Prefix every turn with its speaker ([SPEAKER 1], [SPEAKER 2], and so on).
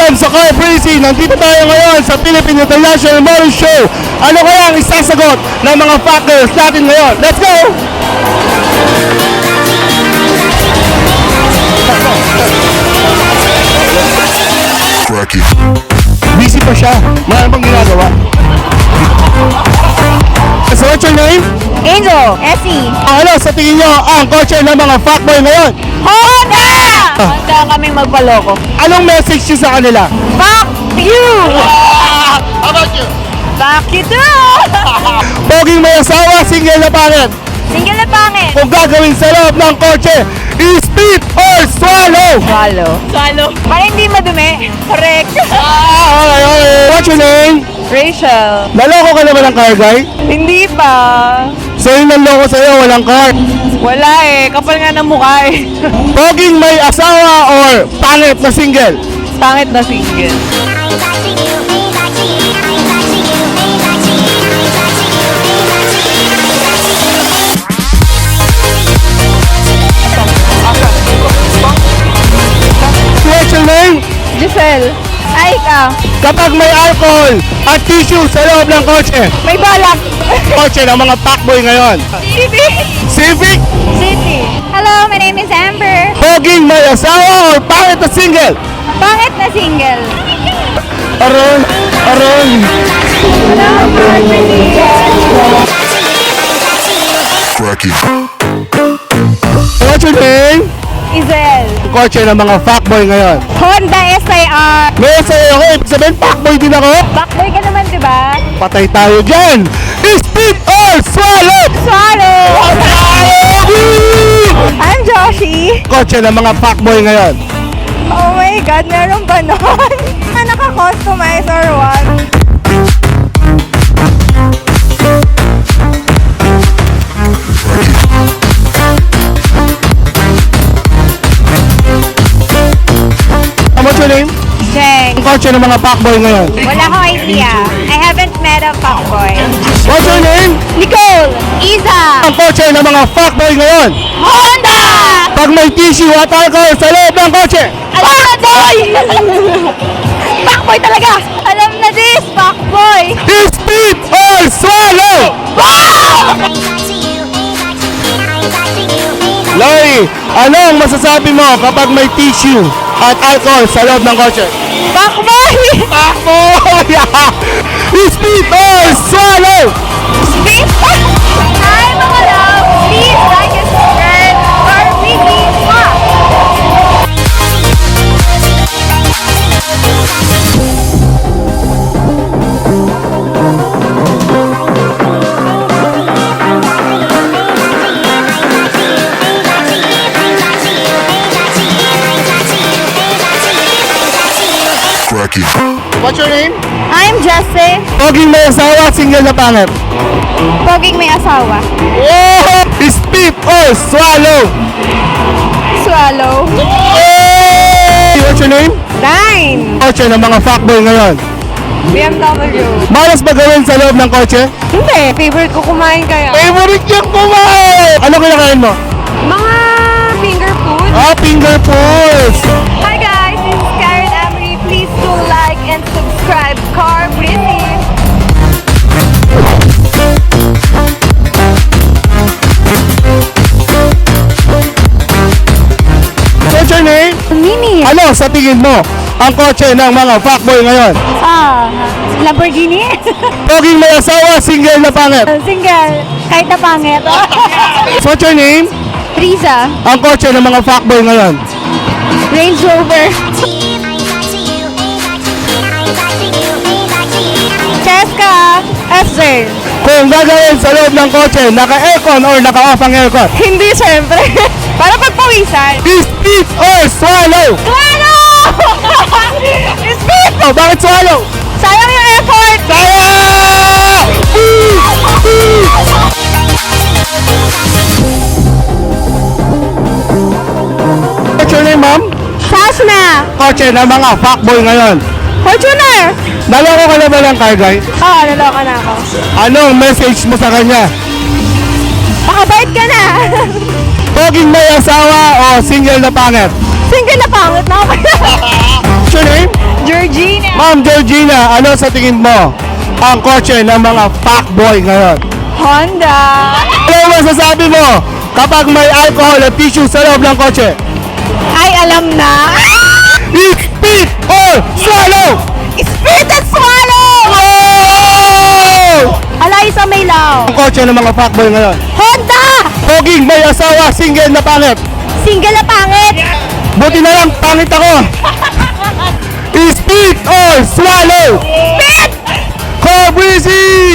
[SPEAKER 1] welcome sa Car Breezy. Nandito tayo ngayon sa Philippine International Motor Show. Ano kaya ang isasagot ng mga factors natin ngayon? Let's go! Busy pa siya. Mayroon pang ginagawa. So what's your name?
[SPEAKER 2] Angel, Essie,
[SPEAKER 1] Ano sa tingin nyo ang kotse ng mga fuckboy ngayon?
[SPEAKER 2] Honda! Honda kaming magpaloko.
[SPEAKER 1] Anong message nyo sa kanila?
[SPEAKER 2] Fuck you!
[SPEAKER 1] How about you?
[SPEAKER 2] Fuck you too!
[SPEAKER 1] Poging may asawa, single na pangit.
[SPEAKER 2] Single na pangit.
[SPEAKER 1] Kung gagawin sa loob ng kotse, spit or swallow?
[SPEAKER 2] Swallow. Swallow. Para hindi madumi. Correct.
[SPEAKER 1] Okay. What's your name?
[SPEAKER 2] Rachel.
[SPEAKER 1] Naloko ka naman ng car guy?
[SPEAKER 2] Hindi pa.
[SPEAKER 1] So yung naloko sa'yo, walang car.
[SPEAKER 2] Wala eh. Kapal nga ng mukha eh.
[SPEAKER 1] Poging may asawa or pangit na single?
[SPEAKER 2] Pangit na single.
[SPEAKER 1] What's your name?
[SPEAKER 2] Giselle. Ay, ikaw.
[SPEAKER 1] Kapag may alcohol at tissue sa loob ng kotse,
[SPEAKER 2] May balak.
[SPEAKER 1] kotse ng mga fuckboy ngayon.
[SPEAKER 2] City.
[SPEAKER 1] Civic,
[SPEAKER 2] City. Hello, my name is Amber.
[SPEAKER 1] poging may asawa or pangit na single?
[SPEAKER 2] Pangit na single.
[SPEAKER 1] Aron. What's your name?
[SPEAKER 2] Izel.
[SPEAKER 1] Kotse ng mga fuckboy ngayon.
[SPEAKER 2] Honda SIR.
[SPEAKER 1] May sa'yo ako, ibig sabihin fuckboy din ako.
[SPEAKER 2] Backboy ka naman, di ba?
[SPEAKER 1] Patay tayo dyan. Spit or swallow?
[SPEAKER 2] Swallow. I'm Joshi.
[SPEAKER 1] Kotse ng mga fuckboy ngayon.
[SPEAKER 2] Oh my God, meron ba nun? Naka-customize or what?
[SPEAKER 1] What's your name?
[SPEAKER 2] Jeng.
[SPEAKER 1] Kotse ng mga fuckboy ngayon.
[SPEAKER 2] Wala akong idea. I haven't met a fuckboy.
[SPEAKER 1] What's your name?
[SPEAKER 2] Nicole. Isa.
[SPEAKER 1] Ang kotse ng mga fuckboy ngayon.
[SPEAKER 2] Honda.
[SPEAKER 1] Pag may tissue at alcohol sa loob ng kotse,
[SPEAKER 2] Fuckboy! Fuckboy talaga! Alam na this, fuckboy!
[SPEAKER 1] spit or swallow? Lori, ano ang masasabi mo kapag may tissue at alcohol sa loob ng kotse?
[SPEAKER 2] Fuckboy!
[SPEAKER 1] Fuckboy! Spit or swallow?
[SPEAKER 2] Speed! Hi mga love! Please like and subscribe for weekly vlog!
[SPEAKER 1] What's your name?
[SPEAKER 2] I'm Jessie.
[SPEAKER 1] Poging may asawa, single na pangit.
[SPEAKER 2] Poging may asawa.
[SPEAKER 1] Oh! Spit or swallow?
[SPEAKER 2] Swallow.
[SPEAKER 1] What's your name?
[SPEAKER 2] Nine.
[SPEAKER 1] Kotse ng mga fuckboy ngayon.
[SPEAKER 2] BMW.
[SPEAKER 1] Malas ba gawin sa loob ng kotse?
[SPEAKER 2] Hindi. Favorite ko kumain kaya.
[SPEAKER 1] Favorite niyang kumain! Ano kinakain mo?
[SPEAKER 2] Mga finger food.
[SPEAKER 1] Finger foods!
[SPEAKER 2] Hi guys, this is Karen Emery. Please do like and subscribe. Car Breezy.
[SPEAKER 1] What's your name?
[SPEAKER 2] Mini.
[SPEAKER 1] Ano sa tingin mo ang kotse ng mga fuckboy ngayon?
[SPEAKER 2] Lamborghini.
[SPEAKER 1] Poging may asawa, single na pangit.
[SPEAKER 2] Single. Kahit na pangit.
[SPEAKER 1] What's your name?
[SPEAKER 2] Riza.
[SPEAKER 1] Ang kotse ng mga fuckboy ngayon.
[SPEAKER 2] Range Rover. Cheska. FZ.
[SPEAKER 1] Kung gagawin sa loob ng kotse, naka-aircon or naka-off ang aircon?
[SPEAKER 2] Hindi syempre. Para pagpawisan.
[SPEAKER 1] Spit or swallow?
[SPEAKER 2] Swallow! Speed!
[SPEAKER 1] Oh, bakit swallow?
[SPEAKER 2] Sayang yung effort!
[SPEAKER 1] What's your name, ma'am?
[SPEAKER 2] Sasna!
[SPEAKER 1] Kotse ng mga fuckboy ngayon.
[SPEAKER 2] Fortuner!
[SPEAKER 1] Naloko ka na ba ng car guy?
[SPEAKER 2] Oo, naloka na ako.
[SPEAKER 1] Anong message mo sa kanya?
[SPEAKER 2] Makabait ka na!
[SPEAKER 1] Poging may asawa o single na pangit?
[SPEAKER 2] Single na pangit na ako.
[SPEAKER 1] What's your name? Ma'am Georgina, ano sa tingin mo ang kotse ng mga fuckboy ngayon?
[SPEAKER 2] Honda.
[SPEAKER 1] Ano masasabi mo kapag may alcohol at tissue sa loob ng kotse?
[SPEAKER 2] Ay, alam na.
[SPEAKER 1] Spit or swallow!
[SPEAKER 2] Spit and swallow!
[SPEAKER 1] Oh!
[SPEAKER 2] Alay sa may law.
[SPEAKER 1] Ang kotse ng mga fuckboy ngayon.
[SPEAKER 2] Honda!
[SPEAKER 1] Poging may asawa, single na pangit.
[SPEAKER 2] Single na pangit.
[SPEAKER 1] Buti na lang, pangit ako. Spit or swallow!
[SPEAKER 2] Spit!
[SPEAKER 1] Cobrizzy!